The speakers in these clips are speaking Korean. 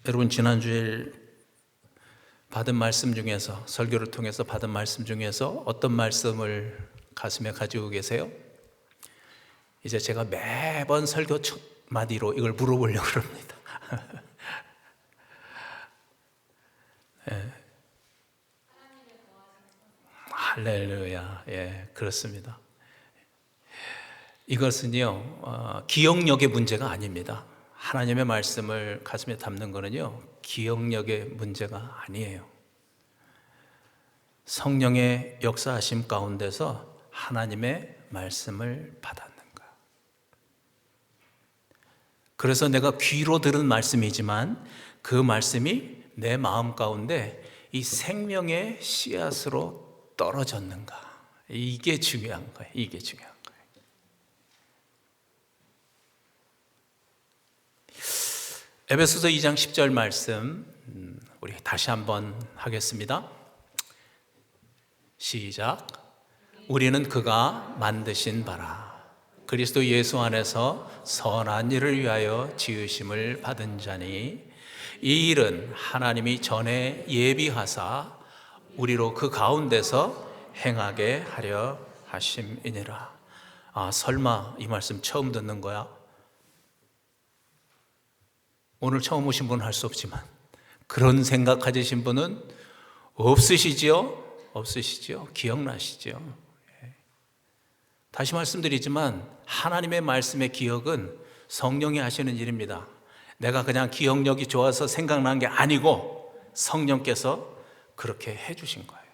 여러분, 지난주에 받은 말씀 중에서, 설교를 통해서 받은 말씀 중에서 어떤 말씀을 가슴에 가지고 계세요? 이제 제가 매번 설교 첫 마디로 이걸 물어보려고 합니다. 네. 할렐루야. 예, 그렇습니다. 이것은요, 기억력의 문제가 아닙니다. 하나님의 말씀을 가슴에 담는 거는요, 기억력의 문제가 아니에요. 성령의 역사하심 가운데서 하나님의 말씀을 받았는 거예요. 그래서 내가 귀로 들은 말씀이지만 그 말씀이 내 마음 가운데 이 생명의 씨앗으로 떨어졌는가? 이게 중요한 거예요. 이게 중요한 거예요. 에베소서 2장 10절 말씀 우리 다시 한번 하겠습니다. 시작. 우리는 그가 만드신 바라 그리스도 예수 안에서 선한 일을 위하여 지으심을 받은 자니 이 일은 하나님이 전에 예비하사 우리로 그 가운데서 행하게 하려 하심이니라. 아, 설마 이 말씀 처음 듣는 거야? 오늘 처음 오신 분은 할 수 없지만 그런 생각 가지신 분은 없으시지요? 없으시죠? 기억나시죠? 다시 말씀드리지만 하나님의 말씀의 기억은 성령이 하시는 일입니다. 내가 그냥 기억력이 좋아서 생각난 게 아니고 성령께서 그렇게 해주신 거예요.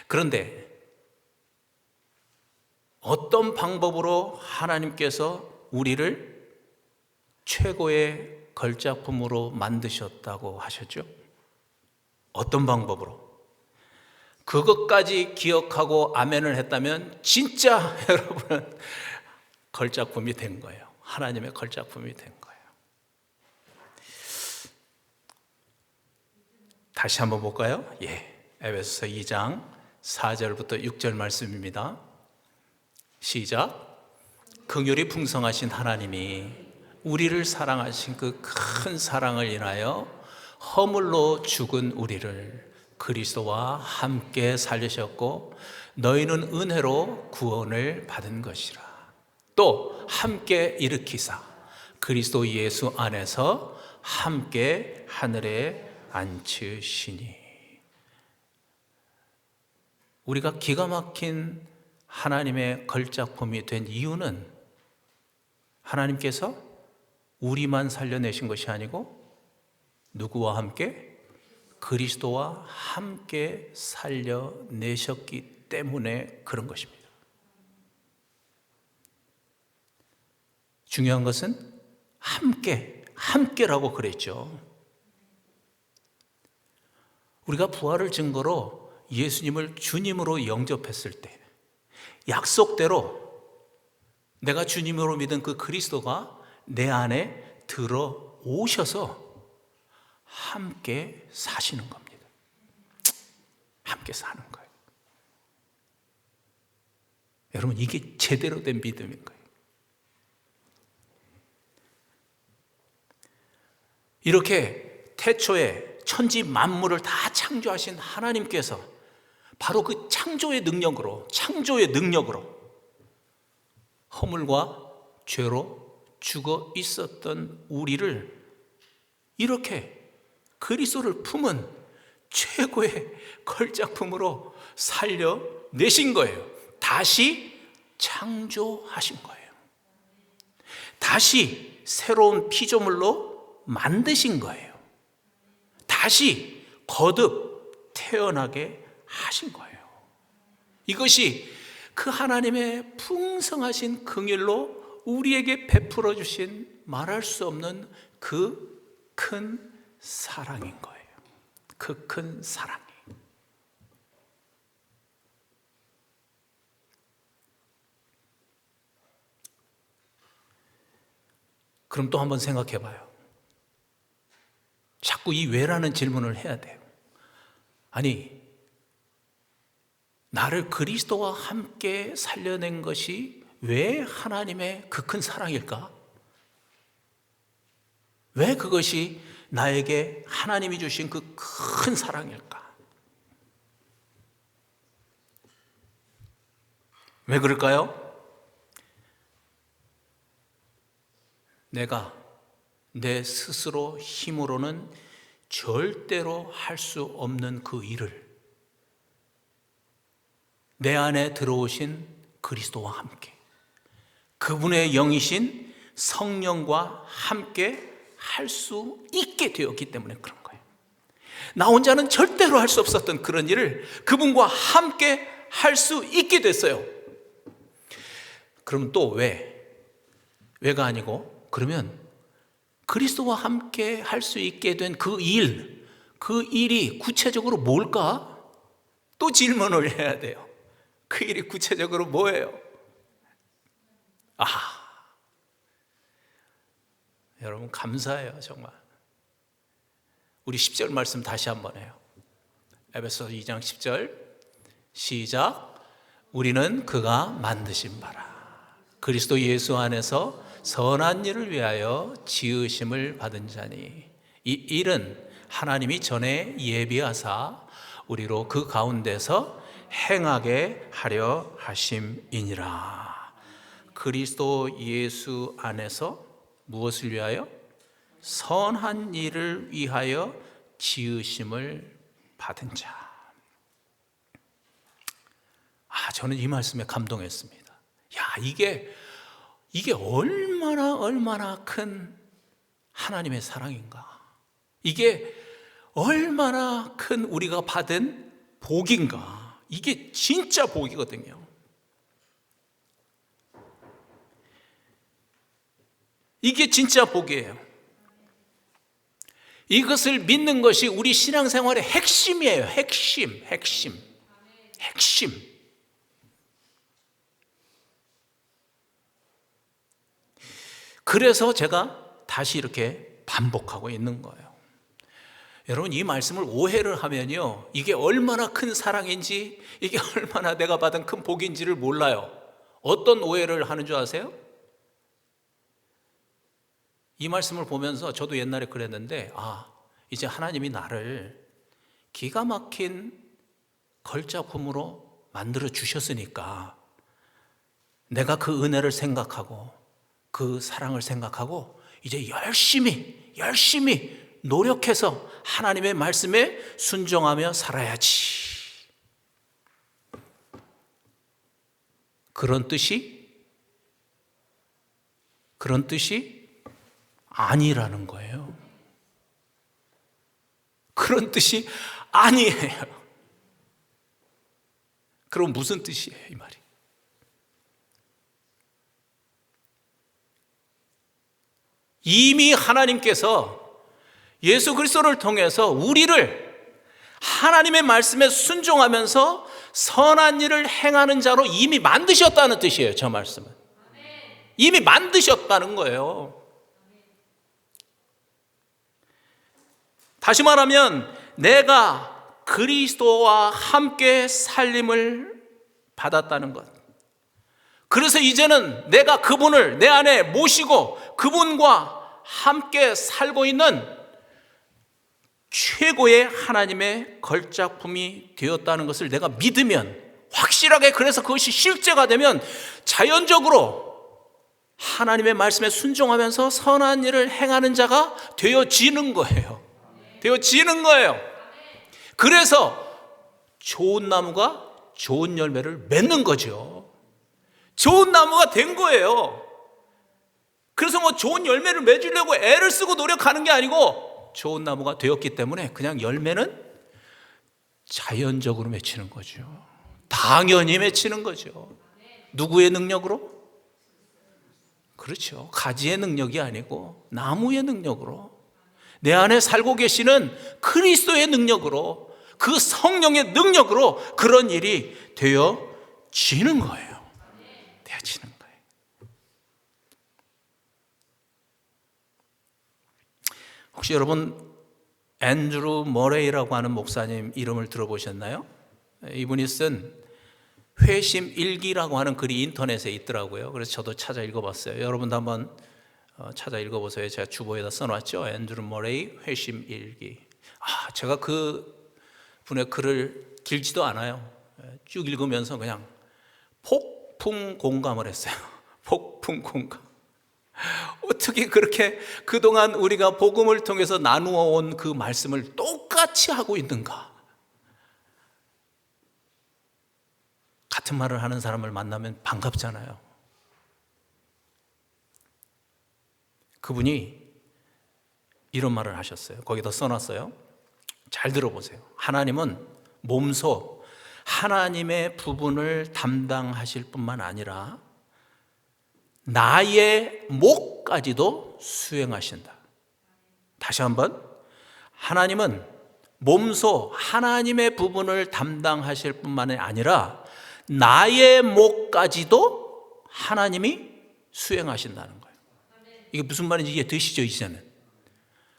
그런데 어떤 방법으로 하나님께서 우리를 최고의 걸작품으로 만드셨다고 하셨죠? 어떤 방법으로? 그것까지 기억하고 아멘을 했다면 진짜 여러분은 걸작품이 된 거예요. 하나님의 걸작품이 된 거예요. 다시 한번 볼까요? 에베소서 2장 4절부터 6절 말씀입니다. 시작. 긍휼이 풍성하신 하나님이 우리를 사랑하신 그 큰 사랑을 인하여 허물로 죽은 우리를 그리스도와 함께 살리셨고 너희는 은혜로 구원을 받은 것이라. 또 함께 일으키사 그리스도 예수 안에서 함께 하늘에 앉히시니. 우리가 기가 막힌 하나님의 걸작품이 된 이유는 하나님께서 우리만 살려내신 것이 아니고 누구와 함께? 그리스도와 함께 살려내셨기 때문에 그런 것입니다. 중요한 것은 함께라고 그랬죠. 우리가 부활을 증거로 예수님을 주님으로 영접했을 때 약속대로 내가 주님으로 믿은 그 그리스도가 내 안에 들어오셔서 함께 사시는 겁니다. 함께 사는 거예요. 여러분, 이게 제대로 된 믿음인 거예요. 이렇게 태초에 천지 만물을 다 창조하신 하나님께서 바로 그 창조의 능력으로 허물과 죄로 죽어 있었던 우리를 이렇게 그리스도를 품은 최고의 걸작품으로 살려내신 거예요. 다시 창조하신 거예요. 다시 새로운 피조물로 만드신 거예요. 다시 거듭 태어나게 하신 거예요. 이것이 그 하나님의 풍성하신 긍휼로 우리에게 베풀어 주신 말할 수 없는 그 큰 사랑인 거예요. 그 큰 사랑이. 그럼 또 한번 생각해 봐요. 자꾸 이 왜라는 질문을 해야 돼요. 아니, 나를 그리스도와 함께 살려낸 것이 왜 하나님의 그 큰 사랑일까? 왜 그것이 나에게 하나님이 주신 그 큰 사랑일까? 왜 그럴까요? 내가 내 스스로 힘으로는 절대로 할 수 없는 그 일을 내 안에 들어오신 그리스도와 함께, 그분의 영이신 성령과 함께 할 수 있게 되었기 때문에 그런 거예요. 나 혼자는 절대로 할 수 없었던 그런 일을 그분과 함께 할 수 있게 됐어요. 그럼 또 왜가 아니고, 그러면 그리스도와 함께 할 수 있게 된 그 일이 구체적으로 뭘까? 또 질문을 해야 돼요. 그 일이 구체적으로 뭐예요? 여러분 감사해요. 정말 우리 10절 말씀 다시 한번 해요. 에베소서 2장 10절 시작. 우리는 그가 만드신 바라 그리스도 예수 안에서 선한 일을 위하여 지으심을 받은 자니 이 일은 하나님이 전에 예비하사 우리로 그 가운데서 행하게 하려 하심이니라. 그리스도 예수 안에서 무엇을 위하여? 선한 일을 위하여 지으심을 받은 자. 저는 이 말씀에 감동했습니다. 이게 얼마나 큰 하나님의 사랑인가. 이게 얼마나 큰 우리가 받은 복인가. 이게 진짜 복이거든요. 이게 진짜 복이에요. 이것을 믿는 것이 우리 신앙생활의 핵심이에요. 핵심. 그래서 제가 다시 이렇게 반복하고 있는 거예요. 여러분 이 말씀을 오해를 하면요, 이게 얼마나 큰 사랑인지, 이게 얼마나 내가 받은 큰 복인지를 몰라요. 어떤 오해를 하는 줄 아세요? 이 말씀을 보면서 저도 옛날에 그랬는데, 이제 하나님이 나를 기가 막힌 걸작품으로 만들어 주셨으니까 내가 그 은혜를 생각하고 그 사랑을 생각하고 이제 열심히 노력해서 하나님의 말씀에 순종하며 살아야지. 그런 뜻이 아니라는 거예요. 그런 뜻이 아니에요. 그럼 무슨 뜻이에요, 이 말이? 이미 하나님께서 예수 그리스도를 통해서 우리를 하나님의 말씀에 순종하면서 선한 일을 행하는 자로 이미 만드셨다는 뜻이에요. 저 말씀은 이미 만드셨다는 거예요. 다시 말하면 내가 그리스도와 함께 살림을 받았다는 것. 그래서 이제는 내가 그분을 내 안에 모시고 그분과 함께 살고 있는 최고의 하나님의 걸작품이 되었다는 것을 내가 믿으면, 확실하게, 그래서 그것이 실제가 되면 자연적으로 하나님의 말씀에 순종하면서 선한 일을 행하는 자가 되어지는 거예요. 그래서 좋은 나무가 좋은 열매를 맺는 거죠. 좋은 나무가 된 거예요. 그래서 좋은 열매를 맺으려고 애를 쓰고 노력하는 게 아니고 좋은 나무가 되었기 때문에 그냥 열매는 자연적으로 맺히는 거죠. 당연히 맺히는 거죠. 누구의 능력으로? 그렇죠. 가지의 능력이 아니고 나무의 능력으로, 내 안에 살고 계시는 그리스도의 능력으로, 그 성령의 능력으로 그런 일이 되어지는 거예요. 되어지는 거예요. 혹시 여러분 앤드루 머레이라고 하는 목사님 이름을 들어보셨나요? 이분이 쓴 회심 일기라고 하는 글이 인터넷에 있더라고요. 그래서 저도 찾아 읽어봤어요. 여러분도 한번 찾아 읽어보세요. 제가 주보에다 써놨죠. 앤드루 머레이 회심 일기. 제가 그 분의 글을 길지도 않아요. 쭉 읽으면서 그냥 폭풍 공감을 했어요. 폭풍 공감. 어떻게 그렇게 그동안 우리가 복음을 통해서 나누어 온 그 말씀을 똑같이 하고 있는가? 같은 말을 하는 사람을 만나면 반갑잖아요. 그분이 이런 말을 하셨어요. 거기다 써놨어요. 잘 들어보세요. 하나님은 몸소 하나님의 부분을 담당하실 뿐만 아니라 나의 목까지도 수행하신다. 다시 한번, 하나님은 몸소 하나님의 부분을 담당하실 뿐만 아니라 나의 목까지도 하나님이 수행하신다는 거예요. 이게 무슨 말인지 이해되시죠, 이제는?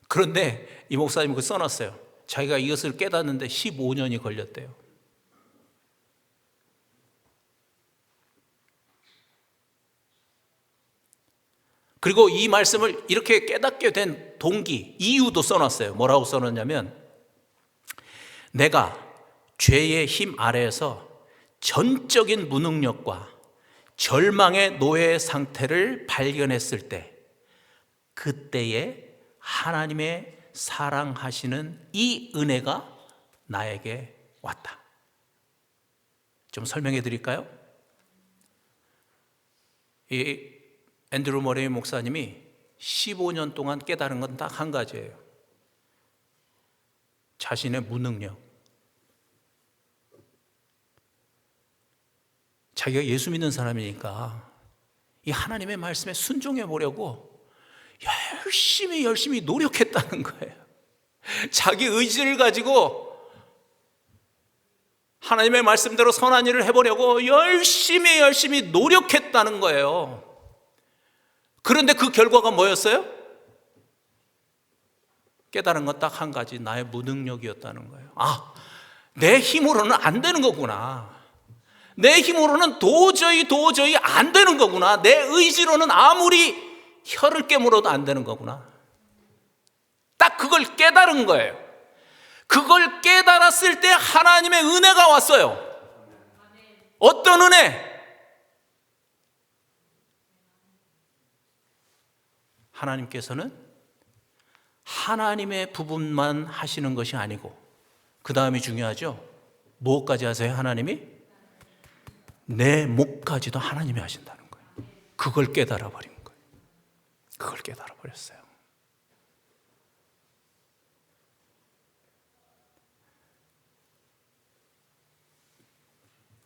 그런데 이 목사님이 그 써놨어요. 자기가 이것을 깨닫는데 15년이 걸렸대요. 그리고 이 말씀을 이렇게 깨닫게 된 동기, 이유도 써놨어요. 뭐라고 써놨냐면, 내가 죄의 힘 아래에서 전적인 무능력과 절망의 노예 상태를 발견했을 때, 그때에 하나님의 사랑하시는 이 은혜가 나에게 왔다. 좀 설명해 드릴까요? 이 앤드루 머레이 목사님이 15년 동안 깨달은 건 딱 한 가지예요. 자신의 무능력. 자기가 예수 믿는 사람이니까 이 하나님의 말씀에 순종해 보려고 열심히 노력했다는 거예요. 자기 의지를 가지고 하나님의 말씀대로 선한 일을 해보려고 열심히 노력했다는 거예요. 그런데 그 결과가 뭐였어요? 깨달은 건 딱 한 가지, 나의 무능력이었다는 거예요. 내 힘으로는 안 되는 거구나. 내 힘으로는 도저히 안 되는 거구나. 내 의지로는 아무리 혀를 깨물어도 안 되는 거구나. 딱 그걸 깨달은 거예요. 그걸 깨달았을 때 하나님의 은혜가 왔어요. 어떤 은혜? 하나님께서는 하나님의 부분만 하시는 것이 아니고, 그 다음이 중요하죠. 무엇까지 하세요? 하나님이? 내 목까지도 하나님이 하신다는 거예요. 그걸 깨달아 버린 거예요. 그걸 깨달아 버렸어요.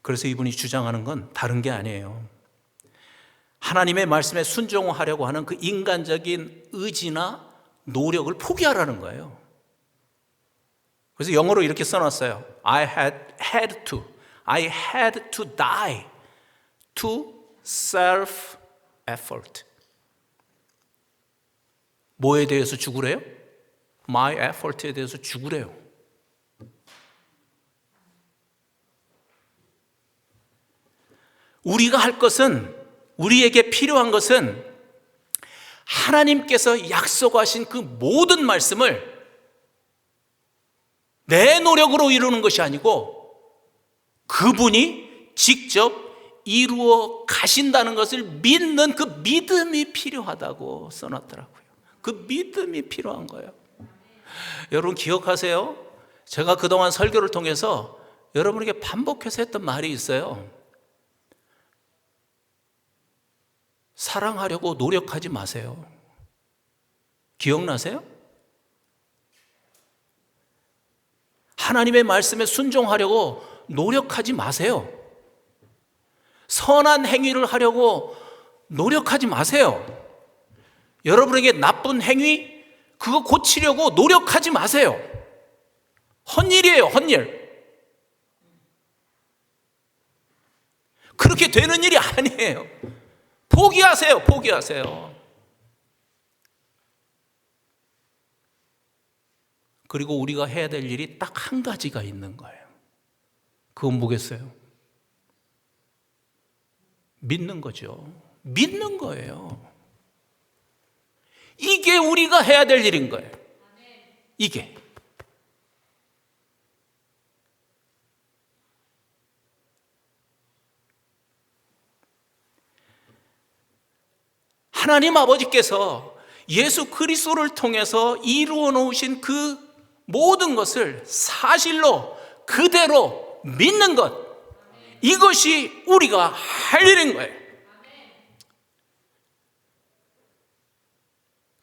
그래서 이분이 주장하는 건 다른 게 아니에요. 하나님의 말씀에 순종하려고 하는 그 인간적인 의지나 노력을 포기하라는 거예요. 그래서 영어로 이렇게 써놨어요. I had to die to self-effort. 뭐에 대해서 죽으래요? My effort에 대해서 죽으래요. 우리가 할 것은, 우리에게 필요한 것은 하나님께서 약속하신 그 모든 말씀을 내 노력으로 이루는 것이 아니고 그분이 직접 이루어 가신다는 것을 믿는 그 믿음이 필요하다고 써놨더라고요. 그 믿음이 필요한 거예요. 여러분 기억하세요? 제가 그동안 설교를 통해서 여러분에게 반복해서 했던 말이 있어요. 사랑하려고 노력하지 마세요. 기억나세요? 하나님의 말씀에 순종하려고 노력하지 마세요. 선한 행위를 하려고 노력하지 마세요. 여러분에게 나쁜 행위, 그거 고치려고 노력하지 마세요. 헛일이에요, 헛일. 그렇게 되는 일이 아니에요. 포기하세요. 그리고 우리가 해야 될 일이 딱 한 가지가 있는 거예요. 그건 뭐겠어요? 믿는 거죠. 믿는 거예요. 이게 우리가 해야 될 일인 거예요. 이게. 하나님 아버지께서 예수 그리스도를 통해서 이루어 놓으신 그 모든 것을 사실로 그대로 믿는 것, 이것이 우리가 할 일인 거예요.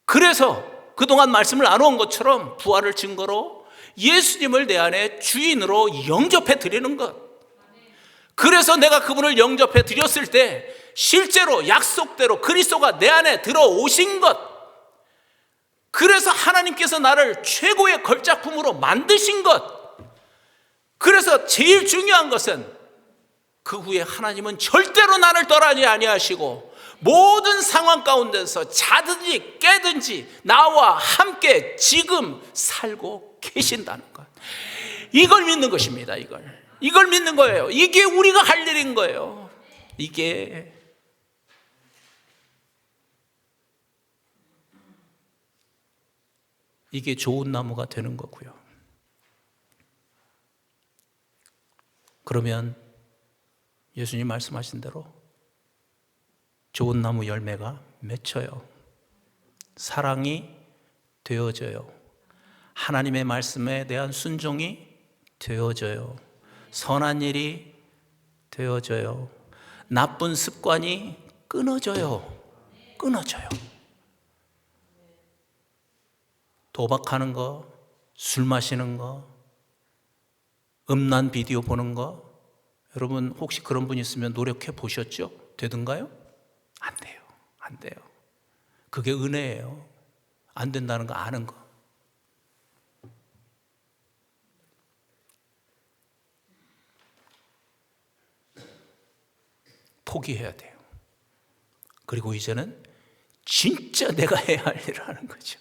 그래서 그동안 말씀을 나눠온 것처럼 부활을 증거로 예수님을 내 안에 주인으로 영접해 드리는 것. 그래서 내가 그분을 영접해 드렸을 때 실제로 약속대로 그리스도가 내 안에 들어오신 것, 그래서 하나님께서 나를 최고의 걸작품으로 만드신 것, 그래서 제일 중요한 것은 그 후에 하나님은 절대로 나를 떠나지 아니하시고 모든 상황 가운데서 자든지 깨든지 나와 함께 지금 살고 계신다는 것, 이걸 믿는 것입니다. 이걸 믿는 거예요. 이게 우리가 할 일인 거예요. 이게 좋은 나무가 되는 거고요. 그러면 예수님 말씀하신 대로 좋은 나무 열매가 맺혀요. 사랑이 되어져요. 하나님의 말씀에 대한 순종이 되어져요. 선한 일이 되어져요. 나쁜 습관이 끊어져요. 도박하는 거, 술 마시는 거, 음란 비디오 보는 거, 여러분 혹시 그런 분 있으면 노력해 보셨죠? 되던가요? 안 돼요. 그게 은혜예요. 안 된다는 거 아는 거. 포기해야 돼요. 그리고 이제는 진짜 내가 해야 할 일을 하는 거죠.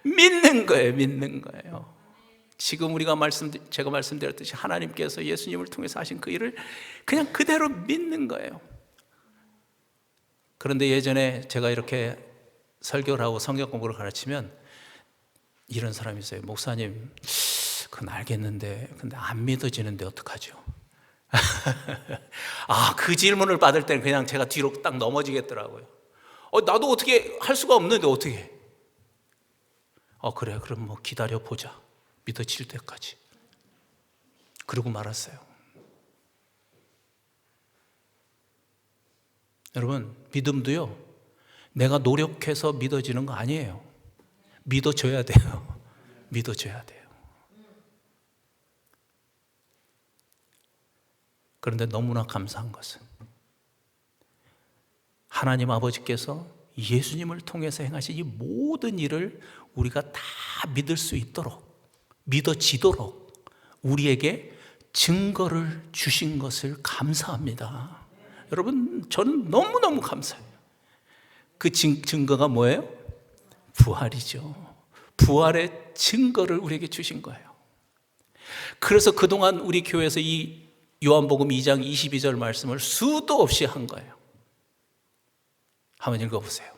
믿는 거예요. 지금 제가 말씀드렸듯이 하나님께서 예수님을 통해서 하신 그 일을 그냥 그대로 믿는 거예요. 그런데 예전에 제가 이렇게 설교를 하고 성경 공부를 가르치면 이런 사람이 있어요. 목사님, 그건 알겠는데 근데 안 믿어지는데 어떡하죠? 그 질문을 받을 때는 그냥 제가 뒤로 딱 넘어지겠더라고요. 나도 어떻게 할 수가 없는데 어떻게? 그래, 그럼 뭐 기다려보자. 믿어질 때까지. 그러고 말았어요. 여러분, 믿음도요, 내가 노력해서 믿어지는 거 아니에요. 믿어줘야 돼요. 그런데 너무나 감사한 것은 하나님 아버지께서 예수님을 통해서 행하신 이 모든 일을 우리가 다 믿을 수 있도록, 믿어지도록 우리에게 증거를 주신 것을 감사합니다. 여러분, 저는 너무너무 감사해요. 그 증거가 뭐예요? 부활이죠. 부활의 증거를 우리에게 주신 거예요. 그래서 그동안 우리 교회에서 이 요한복음 2장 22절 말씀을 수도 없이 한 거예요. 한번 읽어보세요.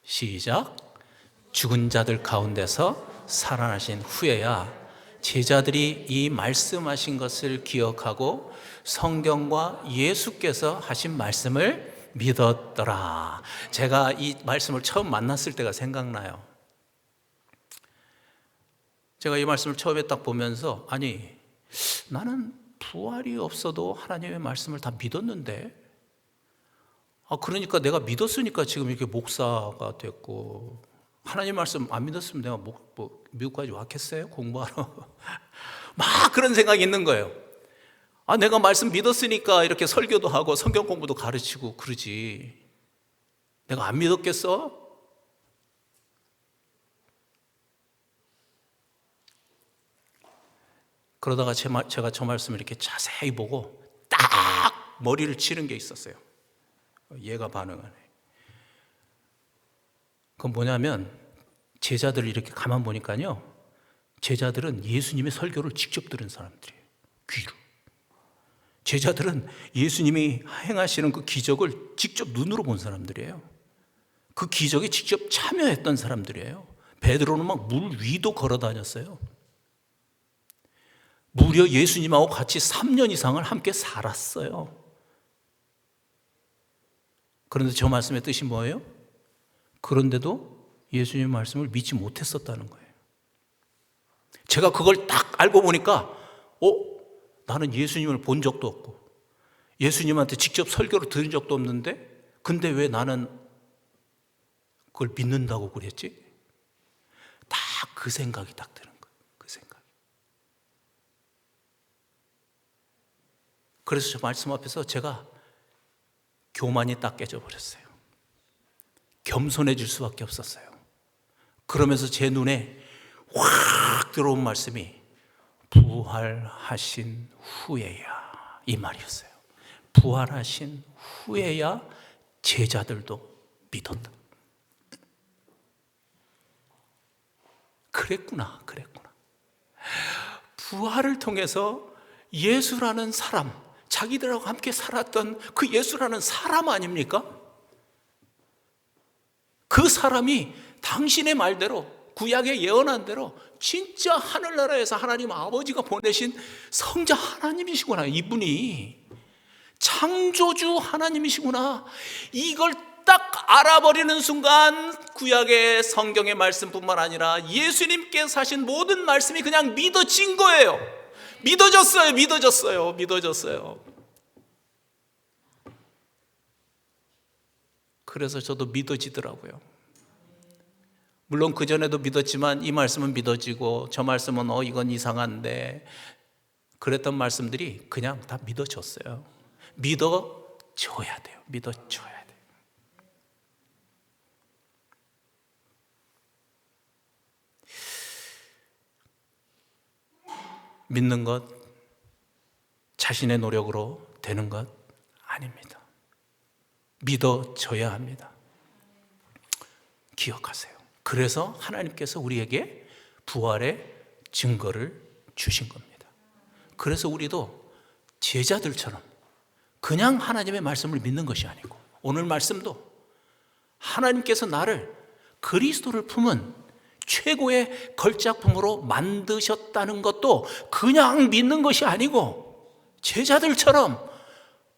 시작. 죽은 자들 가운데서 살아나신 후에야 제자들이 이 말씀하신 것을 기억하고 성경과 예수께서 하신 말씀을 믿었더라. 제가 이 말씀을 처음 만났을 때가 생각나요. 제가 이 말씀을 처음에 딱 보면서 나는 부활이 없어도 하나님의 말씀을 다 믿었는데, 그러니까 내가 믿었으니까 지금 이렇게 목사가 됐고, 하나님 말씀 안 믿었으면 내가 미국까지 왔겠어요? 공부하러? 막 그런 생각이 있는 거예요. 내가 말씀 믿었으니까 이렇게 설교도 하고 성경 공부도 가르치고 그러지. 내가 안 믿었겠어? 그러다가 제가 저 말씀을 이렇게 자세히 보고 딱 머리를 치는 게 있었어요. 얘가 반응하네. 그건 뭐냐면 제자들을 이렇게 가만 보니까요, 제자들은 예수님의 설교를 직접 들은 사람들이에요. 귀로. 제자들은 예수님이 행하시는 그 기적을 직접 눈으로 본 사람들이에요. 그 기적에 직접 참여했던 사람들이에요. 베드로는 막 물 위도 걸어 다녔어요. 무려 예수님하고 같이 3년 이상을 함께 살았어요. 그런데 저 말씀의 뜻이 뭐예요? 그런데도 예수님의 말씀을 믿지 못했었다는 거예요. 제가 그걸 딱 알고 보니까 나는 예수님을 본 적도 없고 예수님한테 직접 설교를 들은 적도 없는데 근데 왜 나는 그걸 믿는다고 그랬지? 딱 그 생각이 딱 드는 거예요. 그 생각. 그래서 저 말씀 앞에서 제가 교만이 딱 깨져버렸어요. 겸손해질 수밖에 없었어요. 그러면서 제 눈에 확 들어온 말씀이 부활하신 후에야, 이 말이었어요. 부활하신 후에야 제자들도 믿었다. 그랬구나. 부활을 통해서 예수라는 사람, 자기들하고 함께 살았던 그 예수라는 사람 아닙니까? 그 사람이 당신의 말대로 구약에 예언한 대로 진짜 하늘나라에서 하나님 아버지가 보내신 성자 하나님이시구나. 이분이 창조주 하나님이시구나. 이걸 딱 알아버리는 순간 구약의 성경의 말씀뿐만 아니라 예수님께서 하신 모든 말씀이 그냥 믿어진 거예요. 믿어졌어요. 그래서 저도 믿어지더라고요. 물론 그전에도 믿었지만 이 말씀은 믿어지고 저 말씀은 이건 이상한데 그랬던 말씀들이 그냥 다 믿어졌어요. 믿어줘야 돼요. 믿는 것 자신의 노력으로 되는 것 아닙니다. 믿어져야 합니다. 기억하세요. 그래서 하나님께서 우리에게 부활의 증거를 주신 겁니다. 그래서 우리도 제자들처럼 그냥 하나님의 말씀을 믿는 것이 아니고 오늘 말씀도 하나님께서 나를 그리스도를 품은 최고의 걸작품으로 만드셨다는 것도 그냥 믿는 것이 아니고 제자들처럼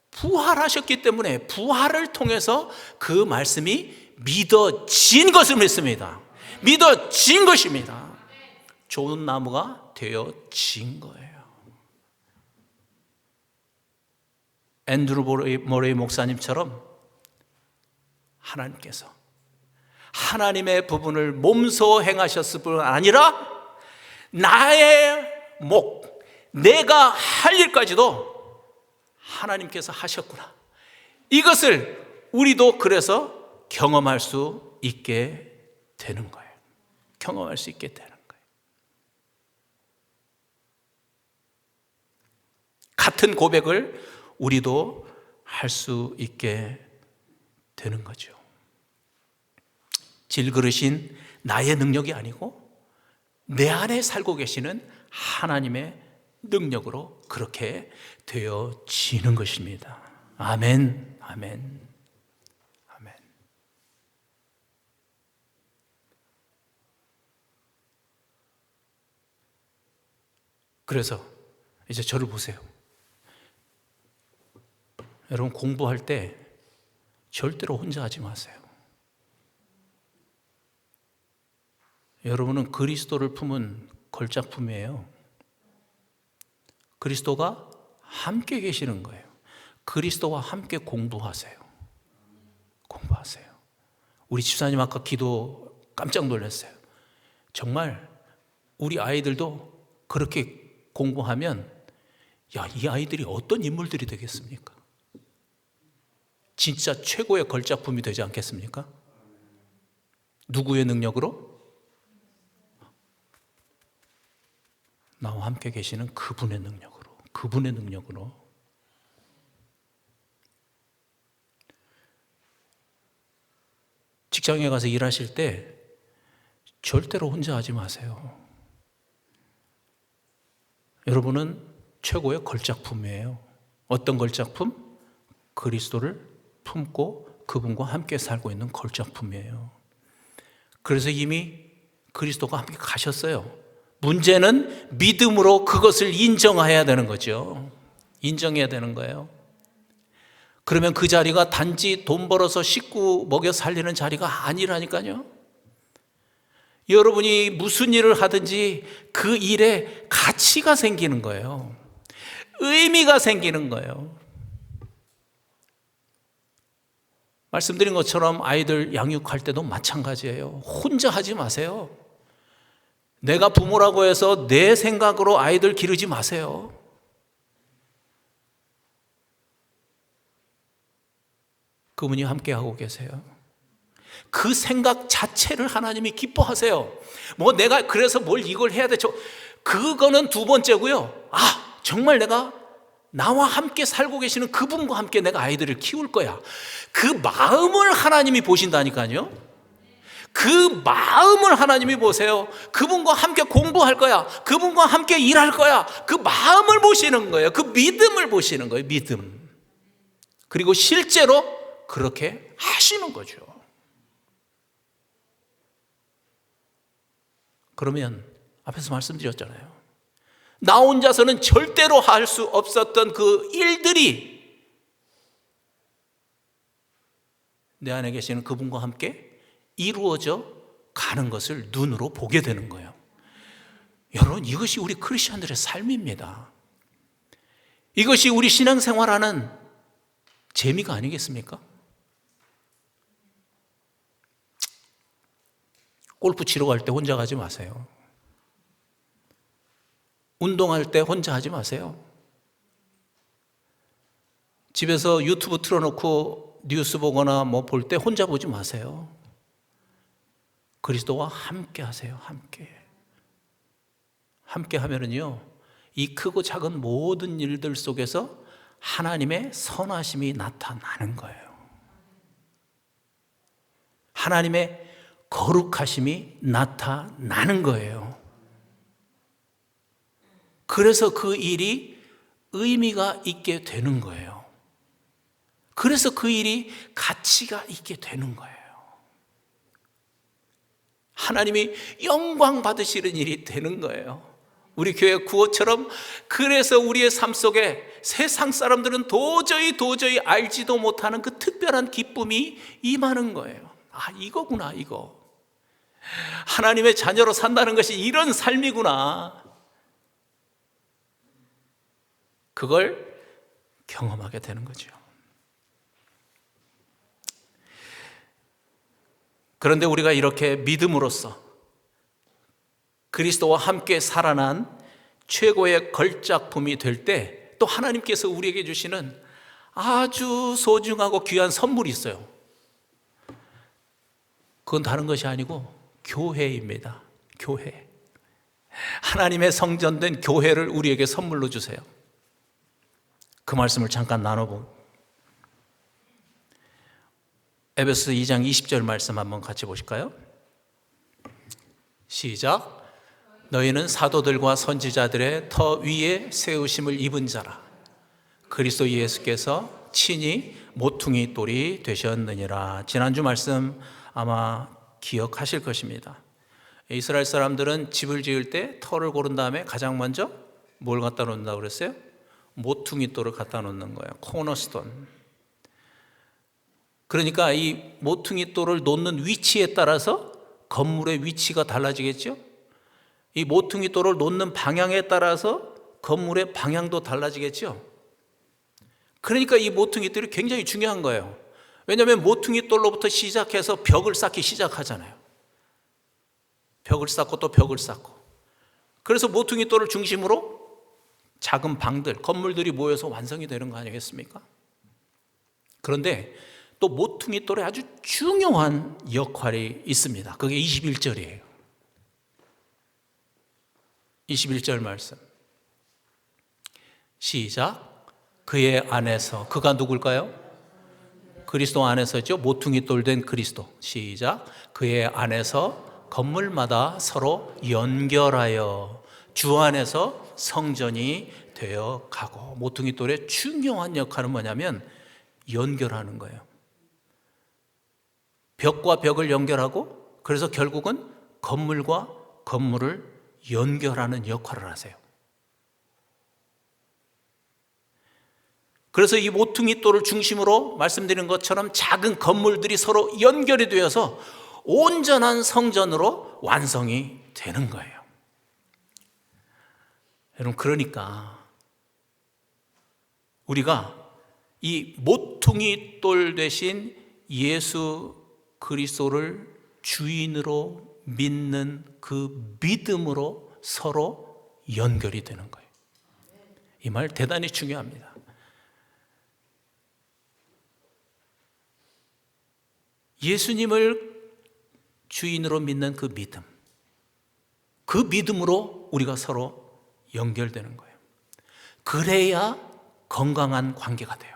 부활하셨기 때문에 부활을 통해서 그 말씀이 믿어진 것을 믿습니다. 믿어진 것입니다. 좋은 나무가 되어진 거예요. 앤드루 모레이 목사님처럼 하나님께서 하나님의 부분을 몸소 행하셨을 뿐 아니라 나의 내가 할 일까지도 하나님께서 하셨구나. 이것을 우리도 그래서 경험할 수 있게 되는 거예요. 경험할 수 있게 되는 거예요. 같은 고백을 우리도 할 수 있게 되는 거죠. 질그릇인 나의 능력이 아니고 내 안에 살고 계시는 하나님의 능력으로 그렇게 되어지는 것입니다. 아멘. 그래서 이제 저를 보세요. 여러분 공부할 때 절대로 혼자 하지 마세요. 여러분은 그리스도를 품은 걸작품이에요. 그리스도가 함께 계시는 거예요. 그리스도와 함께 공부하세요. 우리 집사님 아까 기도 깜짝 놀랐어요. 정말 우리 아이들도 그렇게 공부하면 이 아이들이 어떤 인물들이 되겠습니까? 진짜 최고의 걸작품이 되지 않겠습니까? 누구의 능력으로? 나와 함께 계시는 그분의 능력으로. 직장에 가서 일하실 때 절대로 혼자 하지 마세요. 여러분은 최고의 걸작품이에요. 어떤 걸작품? 그리스도를 품고 그분과 함께 살고 있는 걸작품이에요. 그래서 이미 그리스도가 함께 가셨어요. 문제는 믿음으로 그것을 인정해야 되는 거죠. 인정해야 되는 거예요. 그러면 그 자리가 단지 돈 벌어서 식구 먹여 살리는 자리가 아니라니까요. 여러분이 무슨 일을 하든지 그 일에 가치가 생기는 거예요. 의미가 생기는 거예요. 말씀드린 것처럼 아이들 양육할 때도 마찬가지예요. 혼자 하지 마세요. 내가 부모라고 해서 내 생각으로 아이들 기르지 마세요. 그분이 함께하고 계세요. 그 생각 자체를 하나님이 기뻐하세요. 뭐 내가 그래서 뭘 이걸 해야 돼. 그거는 두 번째고요. 정말 내가 나와 함께 살고 계시는 그분과 함께 내가 아이들을 키울 거야. 그 마음을 하나님이 보신다니까요. 그 마음을 하나님이 보세요. 그분과 함께 공부할 거야. 그분과 함께 일할 거야. 그 마음을 보시는 거예요. 그 믿음을 보시는 거예요. 믿음. 그리고 실제로 그렇게 하시는 거죠. 그러면 앞에서 말씀드렸잖아요. 나 혼자서는 절대로 할 수 없었던 그 일들이 내 안에 계시는 그분과 함께 이루어져 가는 것을 눈으로 보게 되는 거예요. 여러분, 이것이 우리 크리스천들의 삶입니다. 이것이 우리 신앙생활하는 재미가 아니겠습니까? 골프 치러 갈 때 혼자 가지 마세요. 운동할 때 혼자 하지 마세요. 집에서 유튜브 틀어놓고 뉴스 보거나 뭐 볼 때 혼자 보지 마세요. 그리스도와 함께 하세요. 함께 하면은요, 이 크고 작은 모든 일들 속에서 하나님의 선하심이 나타나는 거예요. 하나님의 거룩하심이 나타나는 거예요. 그래서 그 일이 의미가 있게 되는 거예요. 그래서 그 일이 가치가 있게 되는 거예요. 하나님이 영광 받으시는 일이 되는 거예요. 우리 교회 구호처럼, 그래서 우리의 삶 속에 세상 사람들은 도저히 알지도 못하는 그 특별한 기쁨이 임하는 거예요. 이거구나, 이거. 하나님의 자녀로 산다는 것이 이런 삶이구나. 그걸 경험하게 되는 거죠. 그런데 우리가 이렇게 믿음으로써 그리스도와 함께 살아난 최고의 걸작품이 될 때 또 하나님께서 우리에게 주시는 아주 소중하고 귀한 선물이 있어요. 그건 다른 것이 아니고 교회입니다. 교회. 하나님의 성전된 교회를 우리에게 선물로 주세요. 그 말씀을 잠깐 나눠보고 에베소서 2장 20절 말씀 한번 같이 보실까요? 시작. 너희는 사도들과 선지자들의 터 위에 세우심을 입은 자라. 그리스도 예수께서 친히 모퉁이 돌이 되셨느니라. 지난주 말씀 아마 기억하실 것입니다. 이스라엘 사람들은 집을 지을 때 터를 고른 다음에 가장 먼저 뭘 갖다 놓는다고 그랬어요? 모퉁이 돌을 갖다 놓는 거예요. 코너스톤. 그러니까 이 모퉁이 돌을 놓는 위치에 따라서 건물의 위치가 달라지겠죠? 이 모퉁이 돌을 놓는 방향에 따라서 건물의 방향도 달라지겠죠? 그러니까 이 모퉁이 돌이 굉장히 중요한 거예요. 왜냐하면 모퉁이 돌로부터 시작해서 벽을 쌓기 시작하잖아요. 벽을 쌓고 또 벽을 쌓고. 그래서 모퉁이 돌을 중심으로 작은 방들, 건물들이 모여서 완성이 되는 거 아니겠습니까? 그런데 또 모퉁이 돌에 아주 중요한 역할이 있습니다. 그게 21절이에요. 21절 말씀. 시작. 그의 안에서, 그가 누굴까요? 그리스도 안에서죠. 모퉁이 돌 된 그리스도. 시작. 그의 안에서 건물마다 서로 연결하여 주 안에서 성전이 되어 가고. 모퉁이 돌의 중요한 역할은 뭐냐면 연결하는 거예요. 벽과 벽을 연결하고 그래서 결국은 건물과 건물을 연결하는 역할을 하세요. 그래서 이 모퉁이 돌을 중심으로 말씀드린 것처럼 작은 건물들이 서로 연결이 되어서 온전한 성전으로 완성이 되는 거예요. 여러분, 그러니까 우리가 이 모퉁이 돌 대신 예수 그리스도를 주인으로 믿는 그 믿음으로 서로 연결이 되는 거예요. 이 말 대단히 중요합니다. 예수님을 주인으로 믿는 그 믿음, 그 믿음으로 우리가 서로 연결되는 거예요. 그래야 건강한 관계가 돼요.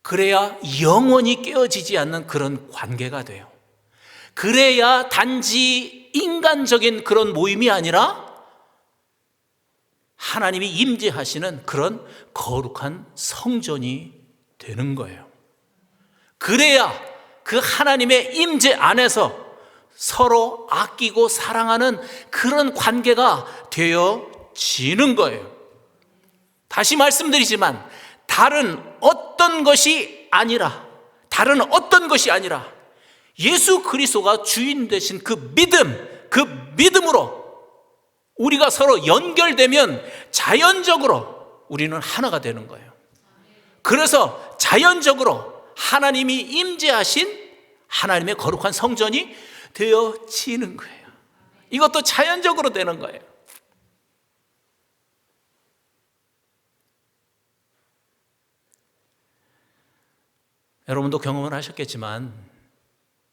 그래야 영원히 깨어지지 않는 그런 관계가 돼요. 그래야 단지 인간적인 그런 모임이 아니라 하나님이 임재하시는 그런 거룩한 성전이 되는 거예요. 그래야 그 하나님의 임재 안에서 서로 아끼고 사랑하는 그런 관계가 되어지는 거예요. 다시 말씀드리지만 다른 어떤 것이 아니라 예수 그리스도가 주인 되신 그 믿음으로 우리가 서로 연결되면 자연적으로 우리는 하나가 되는 거예요. 그래서 자연적으로 하나님이 임재하신 하나님의 거룩한 성전이 되어지는 거예요. 이것도 자연적으로 되는 거예요. 여러분도 경험을 하셨겠지만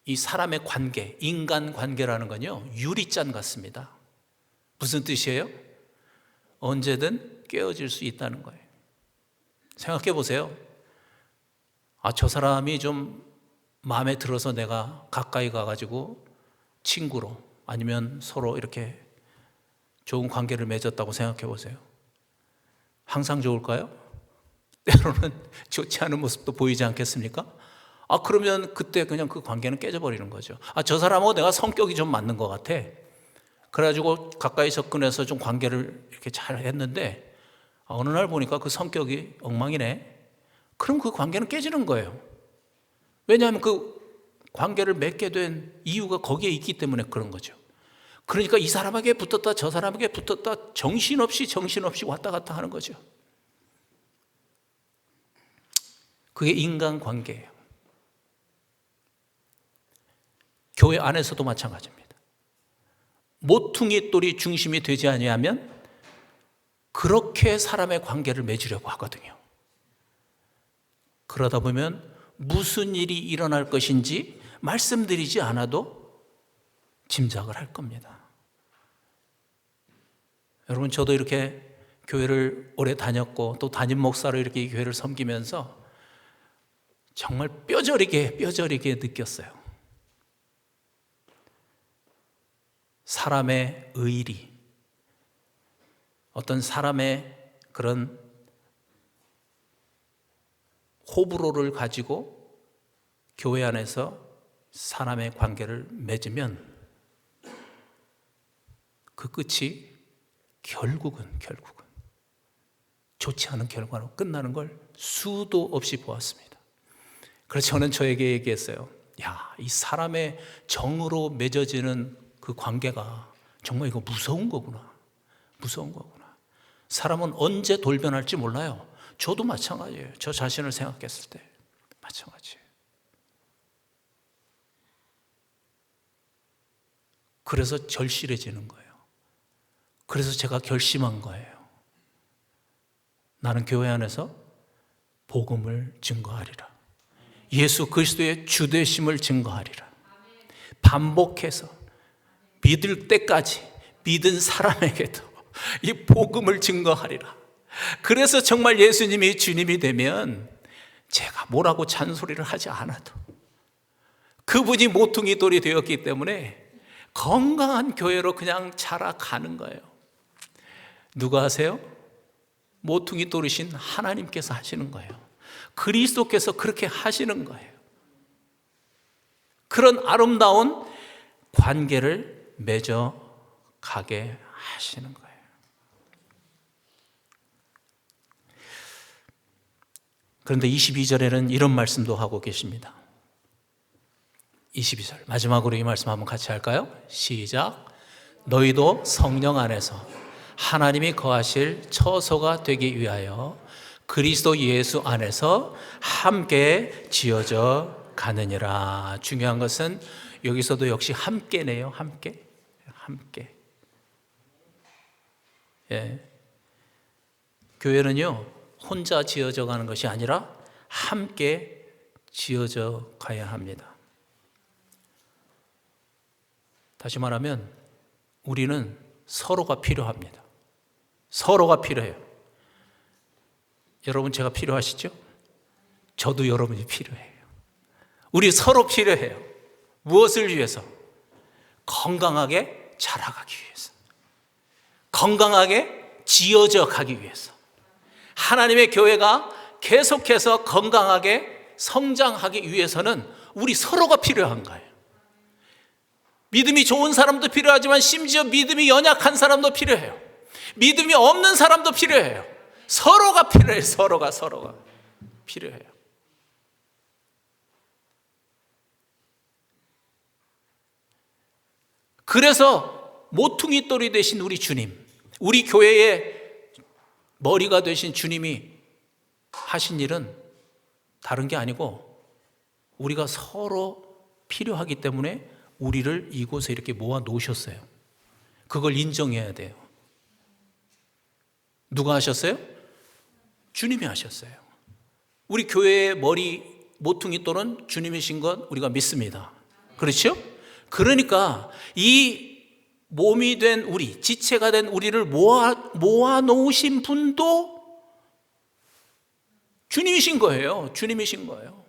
이 사람의 관계, 인간 관계라는 건요, 유리잔 같습니다. 무슨 뜻이에요? 언제든 깨어질 수 있다는 거예요. 생각해 보세요. 저 사람이 좀 마음에 들어서 내가 가까이 가가지고 친구로 아니면 서로 이렇게 좋은 관계를 맺었다고 생각해 보세요. 항상 좋을까요? 때로는 좋지 않은 모습도 보이지 않겠습니까? 그러면 그때 그냥 그 관계는 깨져버리는 거죠. 저 사람하고 내가 성격이 좀 맞는 것 같아. 그래가지고 가까이 접근해서 좀 관계를 이렇게 잘 했는데 어느 날 보니까 그 성격이 엉망이네. 그럼 그 관계는 깨지는 거예요. 왜냐하면 그 관계를 맺게 된 이유가 거기에 있기 때문에 그런 거죠. 그러니까 이 사람에게 붙었다 저 사람에게 붙었다 정신없이 왔다 갔다 하는 거죠. 그게 인간관계예요. 교회 안에서도 마찬가지입니다. 모퉁이 돌이 중심이 되지 아니하면 그렇게 사람의 관계를 맺으려고 하거든요. 그러다 보면 무슨 일이 일어날 것인지 말씀드리지 않아도 짐작을 할 겁니다. 여러분, 저도 이렇게 교회를 오래 다녔고 또 담임 목사로 이렇게 교회를 섬기면서 정말 뼈저리게 느꼈어요. 사람의 의리, 어떤 사람의 그런 호불호를 가지고 교회 안에서 사람의 관계를 맺으면 그 끝이 결국은 좋지 않은 결과로 끝나는 걸 수도 없이 보았습니다. 그래서 저는 저에게 얘기했어요. 이 사람의 정으로 맺어지는 그 관계가 정말 이거 무서운 거구나. 사람은 언제 돌변할지 몰라요. 저도 마찬가지예요. 저 자신을 생각했을 때 마찬가지예요. 그래서 절실해지는 거예요. 그래서 제가 결심한 거예요. 나는 교회 안에서 복음을 증거하리라. 예수 그리스도의 주되심을 증거하리라. 반복해서 믿을 때까지 믿은 사람에게도 이 복음을 증거하리라. 그래서 정말 예수님이 주님이 되면 제가 뭐라고 잔소리를 하지 않아도 그분이 모퉁이 돌이 되었기 때문에 건강한 교회로 그냥 자라가는 거예요. 누가 하세요? 모퉁이 돌이신 하나님께서 하시는 거예요. 그리스도께서 그렇게 하시는 거예요. 그런 아름다운 관계를 맺어가게 하시는 거예요. 그런데 22절에는 이런 말씀도 하고 계십니다. 22절 마지막으로 이 말씀 한번 같이 할까요? 시작. 너희도 성령 안에서 하나님이 거하실 처소가 되기 위하여 그리스도 예수 안에서 함께 지어져 가느니라. 중요한 것은 여기서도 역시 함께네요. 함께. 예. 교회는요, 혼자 지어져 가는 것이 아니라 함께 지어져 가야 합니다. 다시 말하면 우리는 서로가 필요합니다. 서로가 필요해요. 여러분, 제가 필요하시죠? 저도 여러분이 필요해요. 우리 서로 필요해요. 무엇을 위해서? 건강하게 자라가기 위해서, 건강하게 지어져 가기 위해서, 하나님의 교회가 계속해서 건강하게 성장하기 위해서는 우리 서로가 필요한 거예요. 믿음이 좋은 사람도 필요하지만 심지어 믿음이 연약한 사람도 필요해요. 믿음이 없는 사람도 필요해요. 서로가 필요해요. 서로가 필요해요. 그래서 모퉁이 돌이 되신 우리 주님, 우리 교회의 머리가 되신 주님이 하신 일은 다른 게 아니고 우리가 서로 필요하기 때문에 우리를 이곳에 이렇게 모아 놓으셨어요. 그걸 인정해야 돼요. 누가 하셨어요? 주님이 하셨어요. 우리 교회의 머리 모퉁이 돌은 주님이신 것 우리가 믿습니다. 그렇죠? 그러니까 이 몸이 된 우리, 지체가 된 우리를 모아 놓으신 분도 주님이신 거예요. 주님이신 거예요.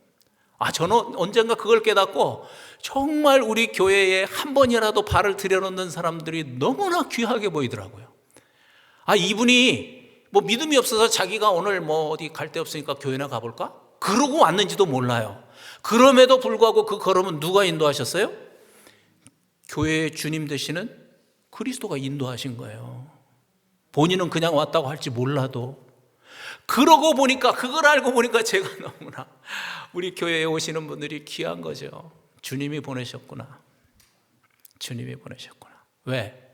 저는 언젠가 그걸 깨닫고 정말 우리 교회에 한 번이라도 발을 들여놓는 사람들이 너무나 귀하게 보이더라고요. 이분이 뭐 믿음이 없어서 자기가 오늘 뭐 어디 갈 데 없으니까 교회나 가볼까? 그러고 왔는지도 몰라요. 그럼에도 불구하고 그 걸음은 누가 인도하셨어요? 교회의 주님 되시는 그리스도가 인도하신 거예요. 본인은 그냥 왔다고 할지 몰라도. 그러고 보니까, 그걸 알고 보니까 제가 너무나 우리 교회에 오시는 분들이 귀한 거죠. 주님이 보내셨구나. 주님이 보내셨구나. 왜?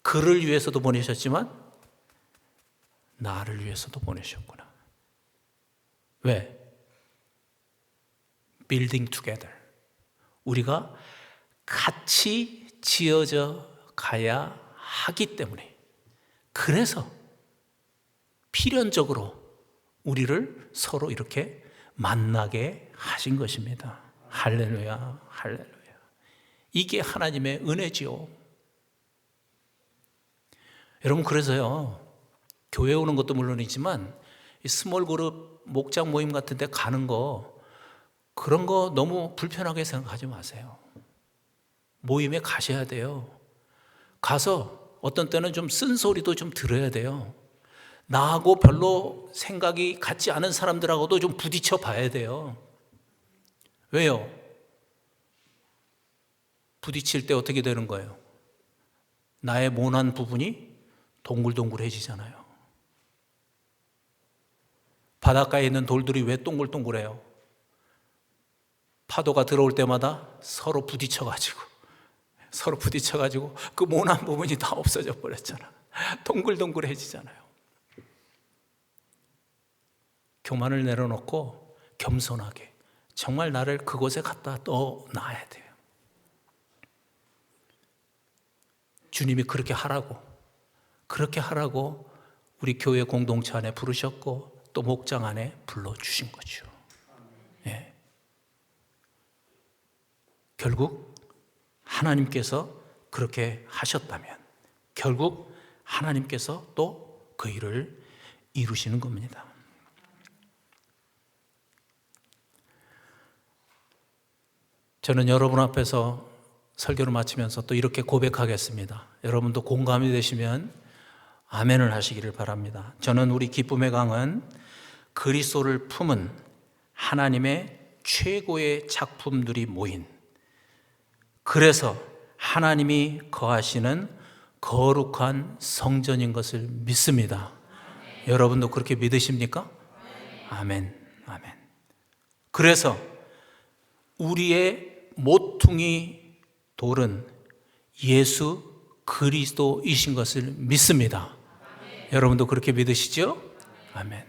그를 위해서도 보내셨지만 나를 위해서도 보내셨구나. 왜? Building together. 우리가 같이 지어져 가야 하기 때문에, 그래서 필연적으로 우리를 서로 이렇게 만나게 하신 것입니다. 할렐루야, 할렐루야. 이게 하나님의 은혜지요. 여러분, 그래서요, 교회 오는 것도 물론이지만 이 스몰 그룹 목장 모임 같은 데 가는 거, 그런 거 너무 불편하게 생각하지 마세요. 모임에 가셔야 돼요. 가서 어떤 때는 좀 쓴소리도 좀 들어야 돼요. 나하고 별로 생각이 같지 않은 사람들하고도 좀 부딪혀 봐야 돼요. 왜요? 부딪힐 때 어떻게 되는 거예요? 나의 모난 부분이 동글동글해지잖아요. 바닷가에 있는 돌들이 왜 동글동글해요? 파도가 들어올 때마다 서로 부딪혀가지고 그 모난 부분이 다 없어져 버렸잖아. 동글동글해지잖아요. 교만을 내려놓고 겸손하게 정말 나를 그곳에 갖다 놔야 돼요. 주님이 그렇게 하라고 우리 교회 공동체 안에 부르셨고 또 목장 안에 불러주신 거죠. 예. 결국 하나님께서 그렇게 하셨다면 결국 하나님께서 또 그 일을 이루시는 겁니다. 저는 여러분 앞에서 설교를 마치면서 또 이렇게 고백하겠습니다. 여러분도 공감이 되시면 아멘을 하시기를 바랍니다. 저는 우리 기쁨의 강은 그리스도를 품은 하나님의 최고의 작품들이 모인 그래서 하나님이 거하시는 거룩한 성전인 것을 믿습니다. 여러분도 그렇게 믿으십니까? 아멘. 아멘. 그래서 우리의 모퉁이 돌은 예수 그리스도이신 것을 믿습니다. 여러분도 그렇게 믿으시죠? 아멘.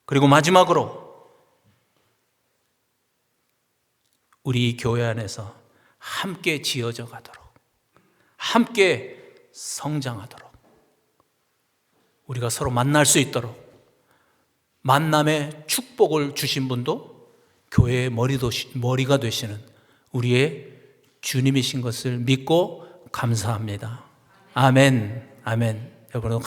그리고 마지막으로 우리 교회 안에서 함께 지어져 가도록, 함께 성장하도록, 우리가 서로 만날 수 있도록 만남의 축복을 주신 분도 교회의 머리가 되시는 우리의 주님이신 것을 믿고 감사합니다. 아멘. 아멘. 여러분